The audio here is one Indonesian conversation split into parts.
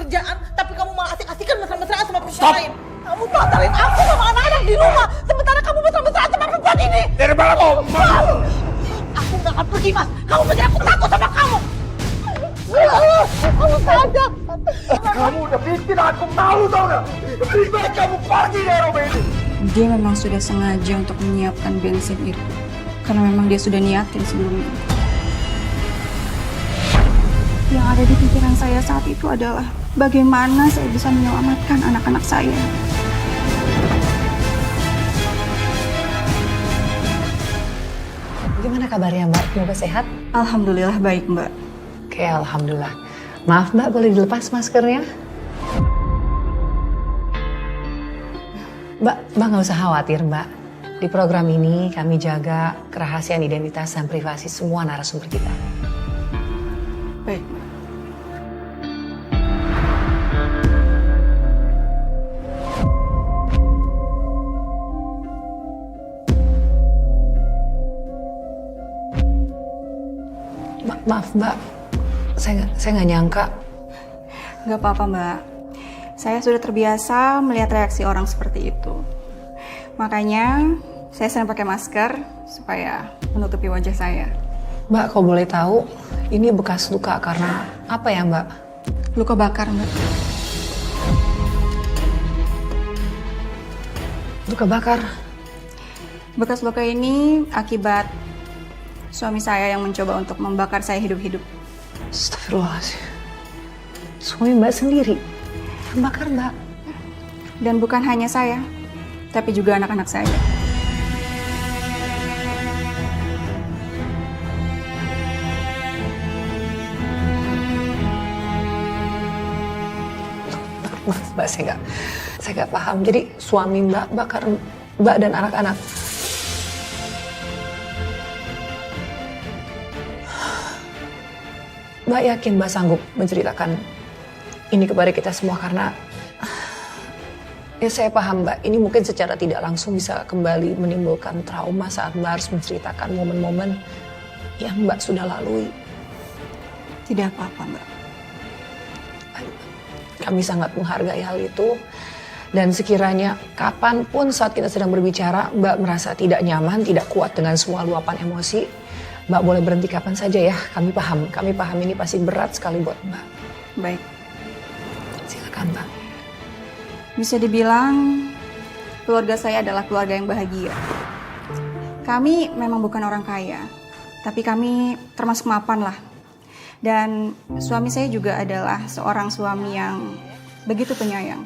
kerjaan, tapi kamu malah asik-asikan mesra-mesraan sama perempuan lain. Kamu batalin aku sama anak-anak di rumah, sementara kamu mesra-mesraan sama perempuan ini. Dari mana kau? Aku nggak akan pergi, Mas. Kamu pikir aku takut sama kamu? Kamu sadar. Kamu udah bikin aku malu, tau gak? Lebih baik kamu pergi dari rumah ini. Dia memang sudah sengaja untuk menyiapkan bensin itu. Karena memang dia sudah niatin sebelumnya. Yang ada di pikiran saya saat itu adalah bagaimana saya bisa menyelamatkan anak-anak saya. Gimana kabarnya Mbak? Semoga sehat? Alhamdulillah baik, Mbak. Oke, alhamdulillah. Maaf Mbak, boleh dilepas maskernya? Mbak nggak usah khawatir Mbak. Di program ini kami jaga kerahasiaan identitas dan privasi semua narasumber kita. Baik, Mbak. Maaf Mbak, saya nggak nyangka. Gak apa-apa, Mbak. Saya sudah terbiasa melihat reaksi orang seperti itu. Makanya saya sering pakai masker supaya menutupi wajah saya. Mbak, kalau boleh tahu, ini bekas luka karena apa ya Mbak? Luka bakar, Mbak. Luka bakar? Bekas luka ini akibat suami saya yang mencoba untuk membakar saya hidup-hidup. Astagfirullahaladzim. Suami Mbak sendiri yang bakar Mbak? Dan bukan hanya saya, tapi juga anak-anak saya. Maaf Mbak, saya nggak paham. Jadi suami Mbak bakar Mbak dan anak-anak. Mbak yakin Mbak sanggup menceritakan ini kepada kita semua karena ya saya paham Mbak, ini mungkin secara tidak langsung bisa kembali menimbulkan trauma saat Mbak harus menceritakan momen-momen yang Mbak sudah lalui. Tidak apa-apa, Mbak. Kami sangat menghargai hal itu dan sekiranya kapanpun saat kita sedang berbicara Mbak merasa tidak nyaman, tidak kuat dengan semua luapan emosi, Mbak boleh berhenti kapan saja ya. Kami paham ini pasti berat sekali buat Mbak. Baik. Silakan Mbak. Bisa dibilang keluarga saya adalah keluarga yang bahagia. Kami memang bukan orang kaya, tapi kami termasuk mapan lah. Dan suami saya juga adalah seorang suami yang begitu penyayang.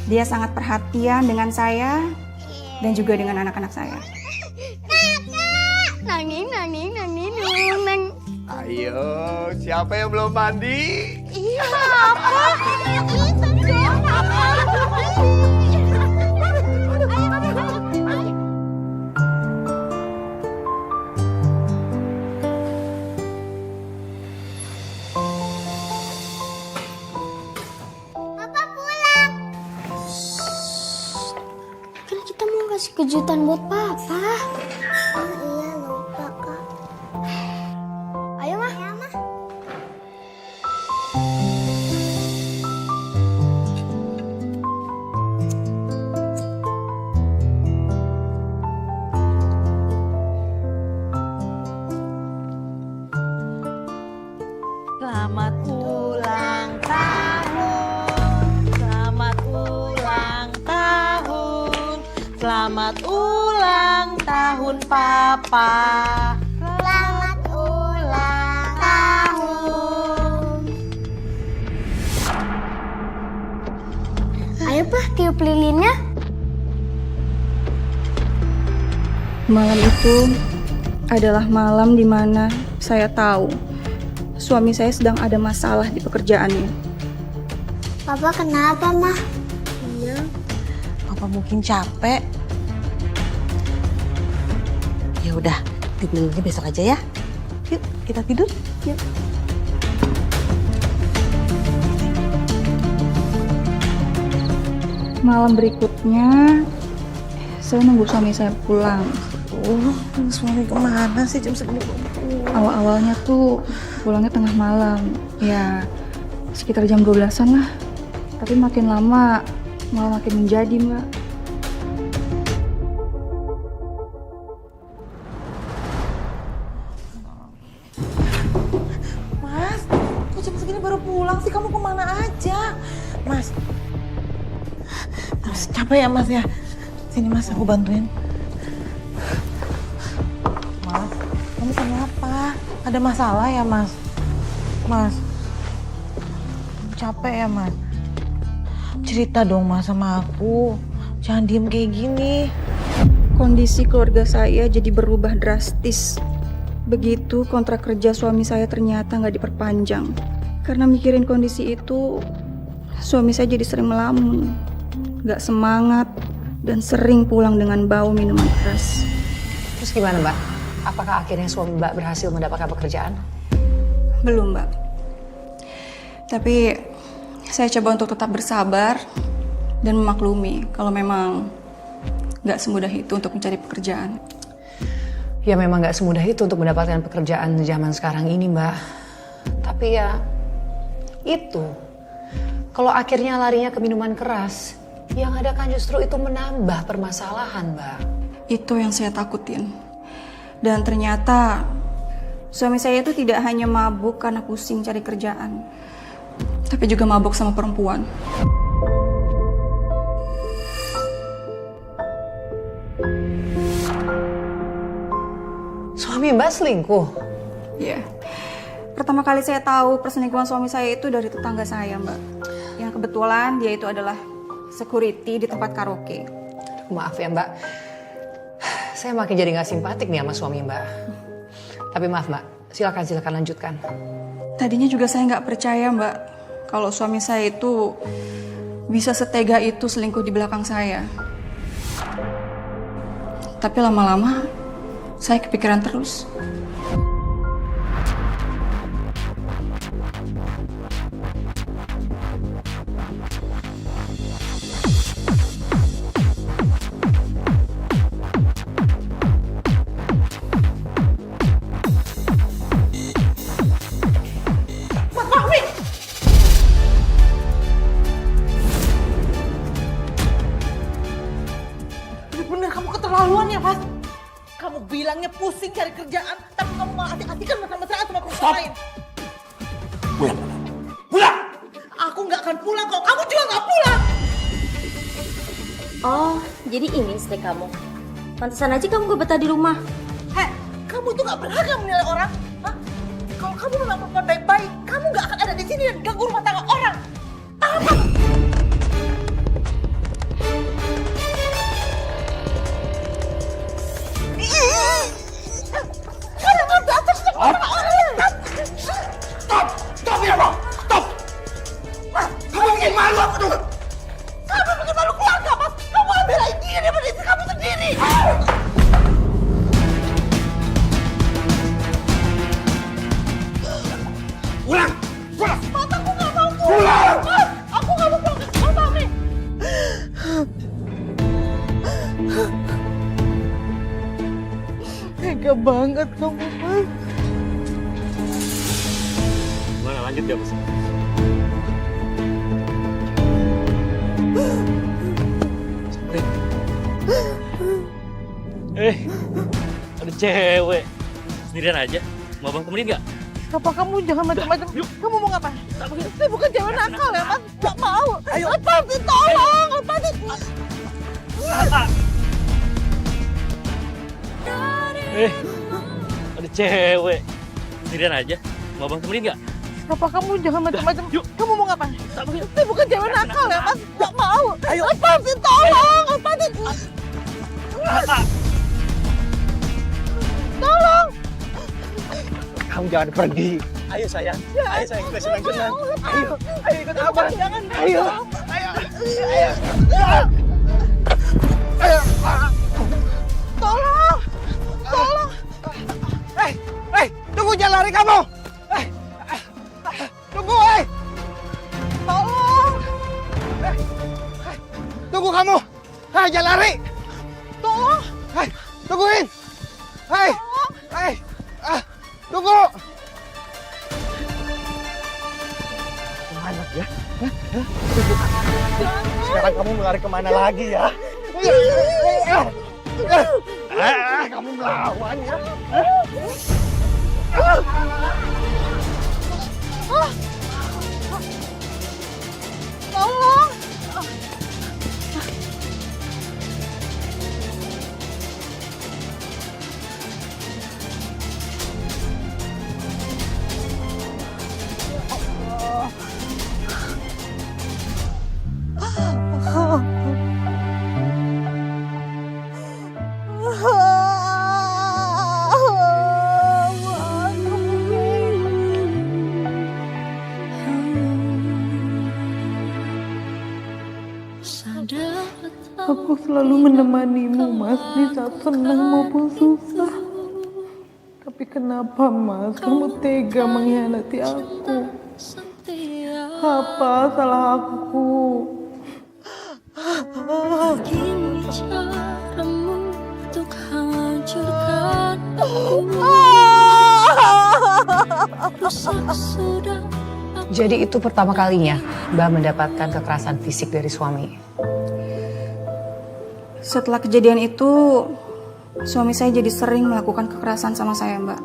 Dia sangat perhatian dengan saya dan juga dengan anak-anak saya. Ayo, siapa yang belum mandi? Iya, apa? Papa pulang. Kan kita mau kasih kejutan buat Papa. Iya, lupa, Kak. Ayo, Mah. Ayo, Mah. Selamat ulang tahun, selamat ulang tahun, selamat ulang tahun Papa. Selamat ulang tahun. Ayo, Pak, tiup lilinnya. Malam itu adalah malam di mana saya tahu suami saya sedang ada masalah di pekerjaannya. Papa kenapa, Mah? Iya, Papa mungkin capek. Ya udah, tidurnya besok aja ya. Yuk, kita tidur. Yuk. Malam berikutnya, saya nunggu suami saya pulang. Suami kemana sih jam segini? Awal-awalnya tuh pulangnya tengah malam. Ya, sekitar jam 12-an lah. Tapi makin lama malah makin menjadi, Mbak. Mas, kok jam segini baru pulang sih? Kamu kemana aja? Mas, capek ya Mas ya? Sini Mas, aku bantuin. Mas, kamu kenapa? Ada masalah ya Mas? Mas, capek ya Mas? Cerita dong Mas sama aku. Jangan diem kayak gini. Kondisi keluarga saya jadi berubah drastis. Begitu kontrak kerja suami saya ternyata nggak diperpanjang. Karena mikirin kondisi itu, suami saya jadi sering melamun, nggak semangat, dan sering pulang dengan bau minuman keras. Terus gimana Mbak? Apakah akhirnya suami Mbak berhasil mendapatkan pekerjaan? Belum, Mbak. Tapi saya coba untuk tetap bersabar dan memaklumi kalau memang nggak semudah itu untuk mencari pekerjaan. Ya memang nggak semudah itu untuk mendapatkan pekerjaan zaman sekarang ini Mbak. Tapi ya itu, kalau akhirnya larinya ke minuman keras, yang ada kan justru itu menambah permasalahan Mbak. Itu yang saya takutin. Dan ternyata suami saya itu tidak hanya mabuk karena pusing cari kerjaan, tapi juga mabuk sama perempuan. Suami Mbak selingkuh? Iya. Pertama kali saya tahu perselingkuhan suami saya itu dari tetangga saya, Mbak. Yang kebetulan dia itu adalah security di tempat karaoke. Maaf ya Mbak, saya makin jadi nggak simpatik nih sama suami Mbak. Tapi maaf Mbak, silakan lanjutkan. Tadinya juga saya nggak percaya, Mbak, kalau suami saya itu bisa setega itu selingkuh di belakang saya. Tapi lama-lama saya kepikiran terus. Bener kamu keterlaluan ya Mas. Kamu bilangnya pusing cari kerjaan, tapi kamu malah asik-asikan mesra-mesraan sama perempuan lain. Pulang. Pulang! Aku nggak akan pulang kalau kamu juga nggak pulang. Oh, jadi ini istri kamu. Pantesan aja kamu gak betah di rumah. Heh, kamu tuh nggak berhak yang menilai orang. Hah? Kalau kamu memang perempuan baik-baik, kamu nggak akan ada di sini dan ganggu rumah tangga orang. Paham kan? Stop! Stop ya bang! Stop! Kamu bikin malu aku tuh! Kamu bikin malu keluarga, Mas. Kamu belain dia daripada istri kamu sendiri. Pulang! Pulang! Mas, aku nggak mau pulang. Pulang! Mas, aku nggak mau pulang ke rumah kami. Tega banget kamu, Mas. Gimana lanjut ya Bos? Ada cewek. Sendirian aja. Mau bang temenin nggak? Apa kamu jangan macam-macam? Kamu mau ngapain? Saya bukan cewek nakal ya, Mas. Nggak mau. Ayo. Lepasin, tolong. Lepasin. Ada cewek. Sendirian aja. Mau bang temenin nggak? Apa kamu jangan macam-macam? Yuk. Kamu mau ngapain? Saya bukan cewek nakal ya, Mas. Nggak mau. Ayo. Lepasin, tolong. Lepasin. Tolong. Kamu jangan pergi. Ayo sayang. Ayo sayang, kita senang-senang. Ayo, ayo ikut abang. Jangan. Ayo. Ayo. Ayo. Ayo. Tolong. Tolong. Hei, tunggu, jangan lari kamu. Tunggu, hei. Tolong. Tunggu kamu. Hei, jangan lari. Tolong. Hei, tungguin. Hei. Hei. Tunggu. Kemana dia? Sekarang kamu melari kemana lagi ya? Kamu melawan ya? Tolong! Aku selalu menemanimu, Mas, di saat senang maupun susah. Tapi kenapa, Mas, kamu tega mengkhianati aku? Apa salah aku? Begini caramu untuk hancurkan rusak sudah. Jadi itu pertama kalinya Mbak mendapatkan kekerasan fisik dari suami. Setelah kejadian itu, suami saya jadi sering melakukan kekerasan sama saya, Mbak.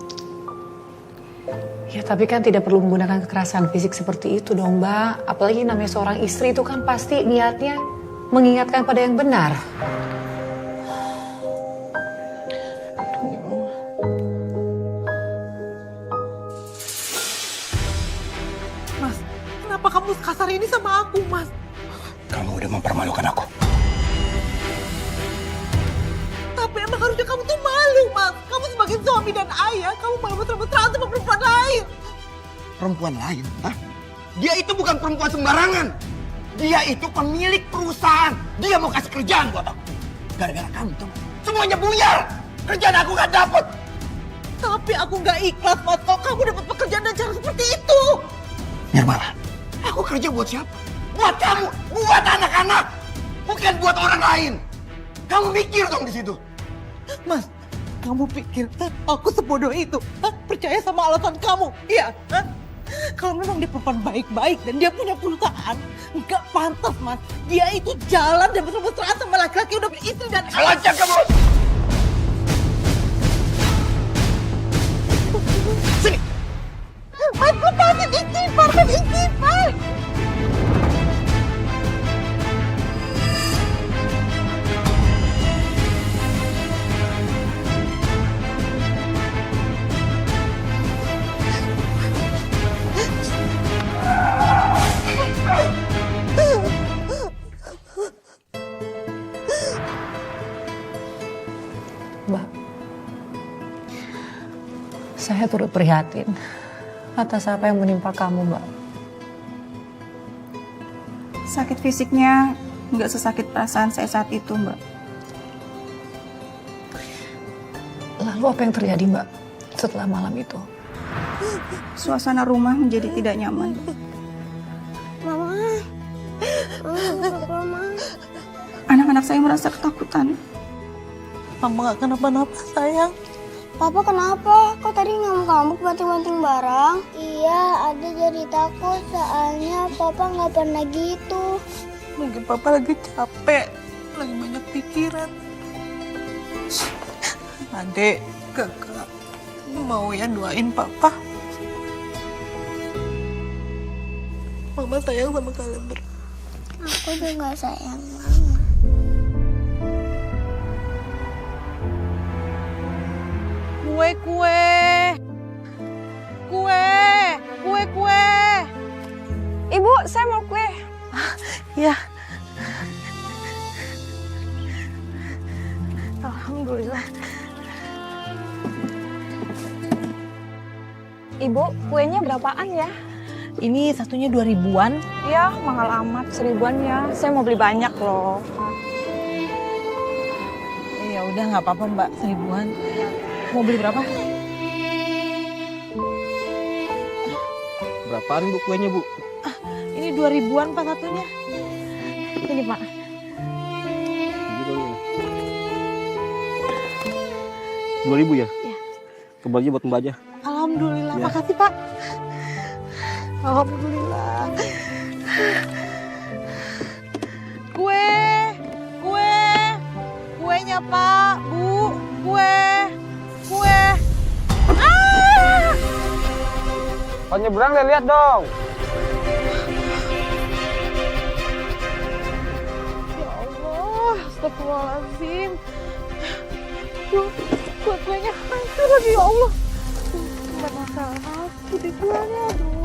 Ya tapi kan tidak perlu menggunakan kekerasan fisik seperti itu dong Mbak. Apalagi namanya seorang istri itu kan pasti niatnya mengingatkan pada yang benar. Mas, kenapa kamu kasar ini sama aku, Mas? Kamu udah mempermalukan aku. Tapi emang harusnya kamu tuh malu, Mas. Kamu sebagai suami dan ayah, kamu malah mesra-mesraan sama perempuan lain. Perempuan lain? Hah? Dia itu bukan perempuan sembarangan. Dia itu pemilik perusahaan. Dia mau kasih kerjaan buat aku. Gara-gara kamu tuh semuanya buyar. Kerjaan aku gak dapet. Tapi aku nggak ikhlas, Mas, kalau kamu dapat pekerjaan dan cara seperti itu. Nirmala, aku kerja buat siapa? Buat kamu, buat anak-anak. Bukan buat orang lain. Kamu mikir dong di situ. Mas, kamu pikir aku sebodoh itu? Percaya sama alasan kamu? Iya? Kalau memang dia perempuan baik-baik dan dia punya perusahaan, nggak pantas, Mas. Dia itu jalan dan mesra-mesraan sama laki-laki udah beristri dan Lancar kamu! Sini! Mas, lepasin istighfar, Mas, istighfar! Mbak, saya turut prihatin atas apa yang menimpa kamu, Mbak. Sakit fisiknya nggak sesakit perasaan saya saat itu, Mbak. Lalu apa yang terjadi, Mbak, setelah malam itu? Suasana rumah menjadi tidak nyaman. Mama, Mama. Anak-anak saya merasa ketakutan. Mama nggak kenapa-napa, sayang. Papa kenapa? Kok tadi ngamuk-ngamuk banting-banting barang? Iya, Ade jadi takut soalnya Papa nggak pernah gitu. Mungkin Papa lagi capek, lagi banyak pikiran. Adek, kakak, mau ya doain Papa. Mama sayang sama kalian berdua. Aku juga sayang Mama. Kue. Ibu, saya mau kue. Ya. Alhamdulillah. Ibu, kuenya berapaan ya? Ini satunya 2.000-an. Ya, mahal amat, 1.000-an ya. Saya mau beli banyak loh. Ya udah nggak apa-apa Mbak, 1.000-an. Mau beli berapa? Berapaan Bu kuenya Bu? Ini 2.000-an Pak satunya. Ini Pak. Gitu. 2.000 ya? Iya. Kembalinya buat Mbak aja. Alhamdulillah, Ya. makasih Pak. Alhamdulillah. Kuenya Pak, Bu, kue. Kalau nyebrang lihat dong. Ya Allah, astagfirullahaladzim. Kuenya hancur lagi, ya Allah. Bukan masalah aku di kuenya, aduh.